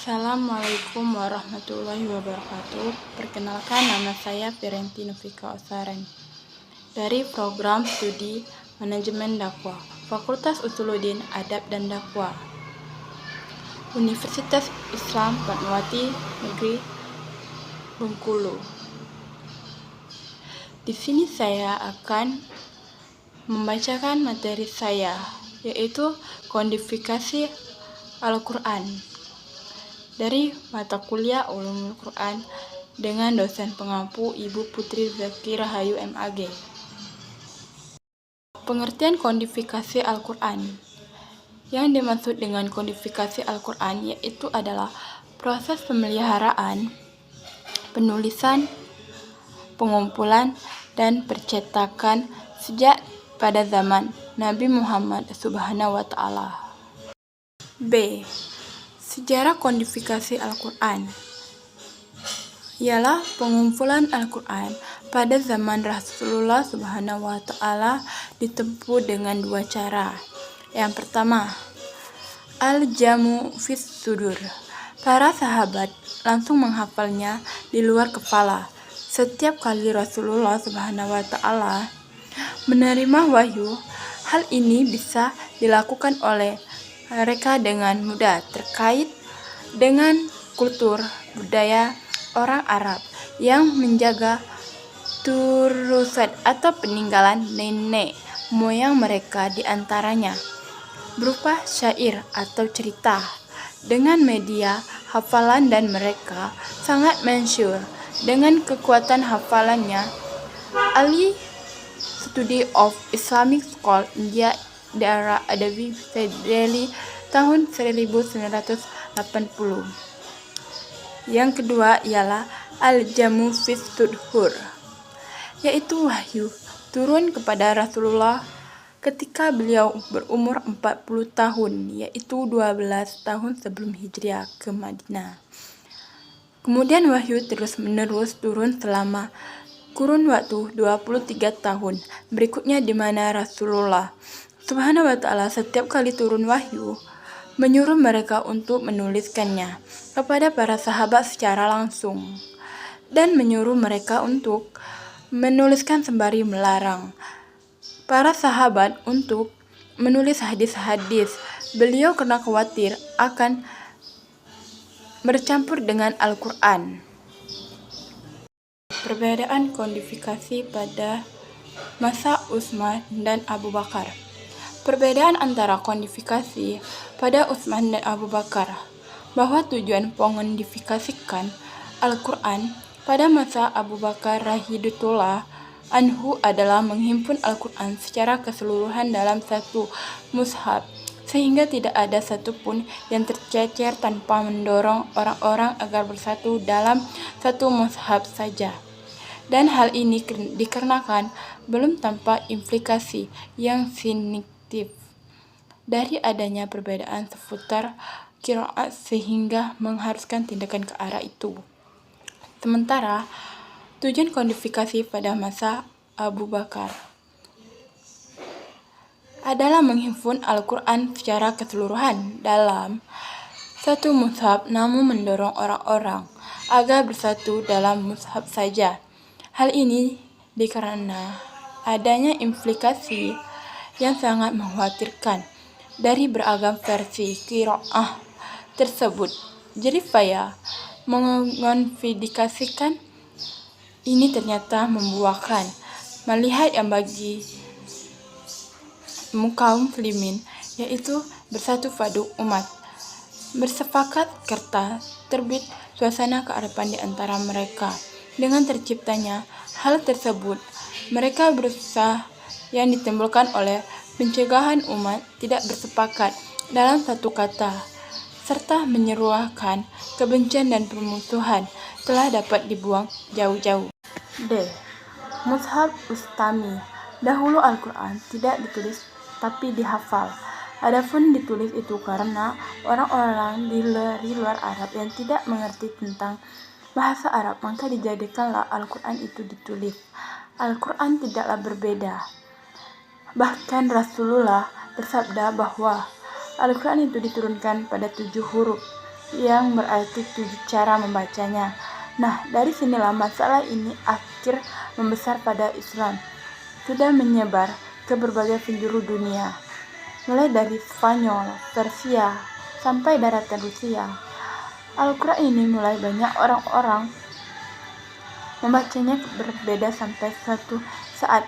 Assalamualaikum warahmatullahi wabarakatuh. Perkenalkan, nama saya Firenty Novika Osaren dari program studi Manajemen Dakwah, Fakultas Usuluddin Adab dan Dakwah, Universitas Islam Fatmawati Negeri Bengkulu. Di sini saya akan membacakan materi saya, yaitu kodifikasi Al-Quran dari mata kuliah Ulumul Quran dengan dosen pengampu Ibu Putri Zaki Rahayu MAG. Pengertian kodifikasi Al-Quran. Yang dimaksud dengan kodifikasi Al-Quran yaitu adalah proses pemeliharaan, penulisan, pengumpulan, dan percetakan sejak pada zaman Nabi Muhammad SWT. B. Sejarah kodifikasi Al-Quran ialah pengumpulan Al-Quran pada zaman Rasulullah SWT ditempuh dengan dua cara. Yang pertama, Al-Jamu fis Sudur. Para sahabat langsung menghafalnya di luar kepala. Setiap kali Rasulullah SWT menerima wahyu, hal ini bisa dilakukan oleh mereka dengan mudah terkait dengan kultur budaya orang Arab yang menjaga turusat atau peninggalan nenek moyang mereka, diantaranya berupa syair atau cerita dengan media hafalan, dan mereka sangat masyhur dengan kekuatan hafalannya. Ali Study of Islamic School India Dara Adabi Delhi tahun 1980. Yang kedua ialah Al-Jamu fis Tudhur, yaitu wahyu turun kepada Rasulullah ketika beliau berumur 40 tahun, yaitu 12 tahun sebelum hijriah ke Madinah. Kemudian wahyu terus-menerus turun selama kurun waktu 23 tahun berikutnya, di mana Rasulullah SWT setiap kali turun wahyu menyuruh mereka untuk menuliskannya kepada para sahabat secara langsung, dan menyuruh mereka untuk menuliskan sembari melarang para sahabat untuk menulis hadis-hadis beliau karena khawatir akan bercampur dengan Al-Quran. Perbedaan kodifikasi pada masa Utsman dan Abu Bakar. Perbedaan antara kodifikasi pada Utsman dan Abu Bakar, bahwa tujuan mengkodifikasikan Al-Quran pada masa Abu Bakar radhiyallahu anhu adalah menghimpun Al-Quran secara keseluruhan dalam satu mushaf, sehingga tidak ada satupun yang tercecer, tanpa mendorong orang-orang agar bersatu dalam satu mushaf saja. Dan hal ini dikarenakan belum tanpa implikasi yang signifikan dari adanya perbedaan seputar qiraat sehingga mengharuskan tindakan ke arah itu. Sementara tujuan kodifikasi pada masa Abu Bakar adalah menghimpun Al-Quran secara keseluruhan dalam satu mushaf, namun mendorong orang-orang agar bersatu dalam mushaf saja. Hal ini dikarenakan adanya implikasi yang sangat mengkhawatirkan dari beragam versi qiraah tersebut. Jadi mengkodifikasikan ini ternyata membuahkan melihat yang bagi kaum muslimin, yaitu bersatu padu umat, bersepakat serta terbit suasana keakraban di antara mereka. Dengan terciptanya hal tersebut, mereka berusaha yang ditimbulkan oleh pencegahan umat tidak bersepakat dalam satu kata, serta menyeruakan kebencian dan permusuhan telah dapat dibuang jauh-jauh. D. Mushaf Ustami. Dahulu Al-Quran tidak ditulis tapi dihafal. Adapun ditulis itu karena orang-orang di luar Arab yang tidak mengerti tentang bahasa Arab, maka dijadikanlah Al-Quran itu ditulis. Al-Quran tidaklah berbeda. Bahkan Rasulullah bersabda bahwa Al-Quran itu diturunkan pada 7 huruf, yang berarti 7 cara membacanya. Nah, dari sinilah masalah ini akhir membesar pada Islam. Sudah menyebar ke berbagai penjuru dunia, mulai dari Spanyol, Persia, sampai daratan Rusia. Al-Quran ini mulai banyak orang-orang membacanya berbeda sampai suatu saat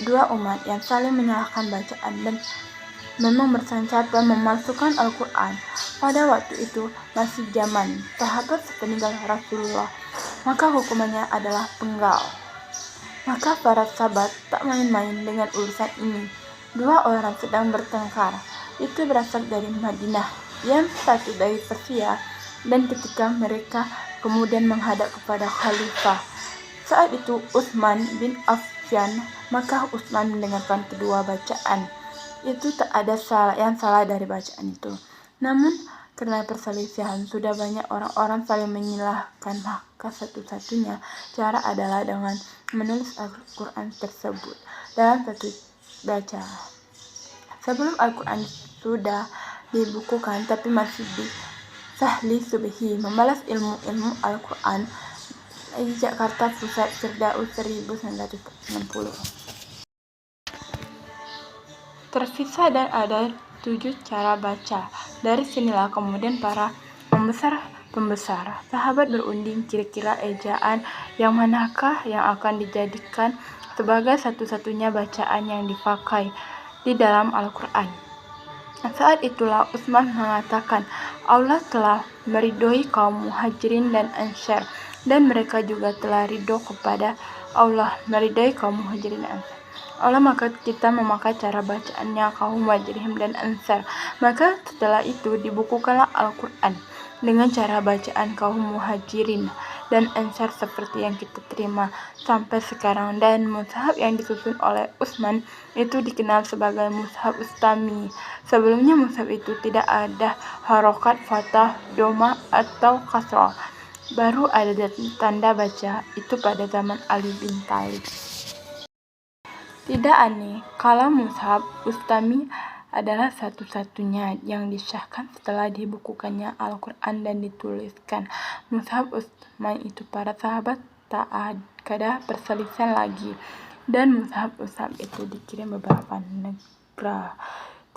dua umat yang saling menyalahkan bacaan dan memang berselancar dan memalsukan Al-Quran. Pada waktu itu masih zaman sahabat sepeninggal Rasulullah, maka hukumannya adalah penggal. Maka para sahabat tak main-main dengan urusan ini. Dua orang sedang bertengkar. Itu berasal dari Madinah, yang satu dari Persia, dan ketika mereka kemudian menghadap kepada khalifah saat itu Utsman bin Affan, maka Utsman mendengarkan kedua bacaan. Itu tak ada yang salah dari bacaan itu. Namun karena perselisihan sudah banyak orang-orang saling menyalahkan, maka satu-satunya cara adalah dengan menulis Al-Quran tersebut dalam satu baca. Sebelum Al-Quran sudah dibukukan, tapi masih di Sahli Subhi membalas ilmu Al-Quran di Jakarta Pusat, Firdaus 1960. Terpisah dan ada 7 cara baca. Dari sinilah kemudian para pembesar sahabat berunding kira-kira ejaan yang manakah yang akan dijadikan sebagai satu-satunya bacaan yang dipakai di dalam Al-Quran. Saat itulah Utsman mengatakan, Allah telah meridhoi kaum Muhajirin dan Ansar, dan mereka juga telah ridho kepada Allah meridhoi kaum Muhajirin dan Ansar. Allah maka kita memakai cara bacaannya kaum Muhajirin dan Ansar. Maka setelah itu dibukukanlah Al-Quran dengan cara bacaan kaum Muhajirin dan Ansar seperti yang kita terima sampai sekarang. Dan mushaf yang disusun oleh Utsman itu dikenal sebagai mushaf Ustami. Sebelumnya mushaf itu tidak ada harokat fathah, doma atau kasroh. Baru ada tanda baca itu pada zaman Ali bin Thalib. Tidak aneh kalau mushaf Ustami adalah satu-satunya yang disahkan setelah dibukukannya Al-Quran dan dituliskan mushaf Utsman itu. Para sahabat tak ada perselisihan lagi, dan mushaf Utsman itu dikirim beberapa negara.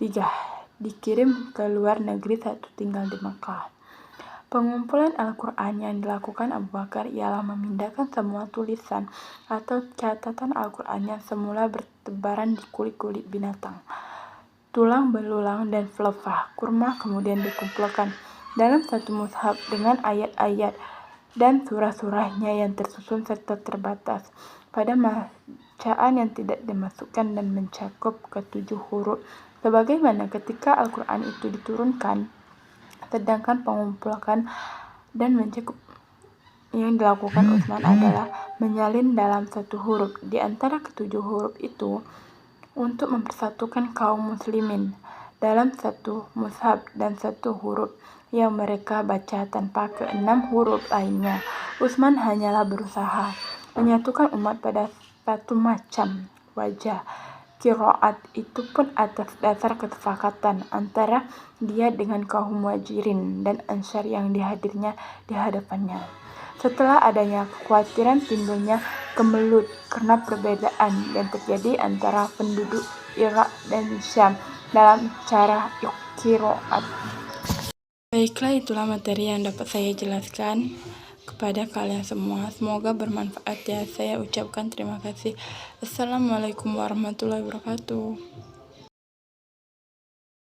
3. Dikirim ke luar negeri, 1 tinggal di Mekah. Pengumpulan Al-Quran yang dilakukan Abu Bakar ialah memindahkan semua tulisan atau catatan Al-Quran yang semula bertebaran di kulit-kulit binatang, tulang belulang, dan pelepah kurma, kemudian dikumpulkan dalam satu mushaf dengan ayat-ayat dan surah-surahnya yang tersusun serta terbatas pada bacaan yang tidak dimasukkan dan mencakup ke-7 huruf sebagaimana ketika Al-Quran itu diturunkan. Sedangkan pengumpulan dan mencakup yang dilakukan Utsman adalah menyalin dalam 1 huruf di antara ke-7 huruf itu untuk mempersatukan kaum muslimin dalam 1 mushaf dan 1 huruf yang mereka baca tanpa ke-6 huruf lainnya. Utsman hanyalah berusaha menyatukan umat pada satu macam wajah qiraat, itu pun atas dasar kesepakatan antara dia dengan kaum Muhajirin dan Ansar yang dihadirnya di hadapannya. Setelah adanya kekhawatiran timbulnya kemelut karena perbedaan yang terjadi antara penduduk Irak dan Syam dalam cara qiraat. Baiklah, itulah materi yang dapat saya jelaskan kepada kalian semua. Semoga bermanfaat ya. Saya ucapkan terima kasih. Assalamualaikum warahmatullahi wabarakatuh.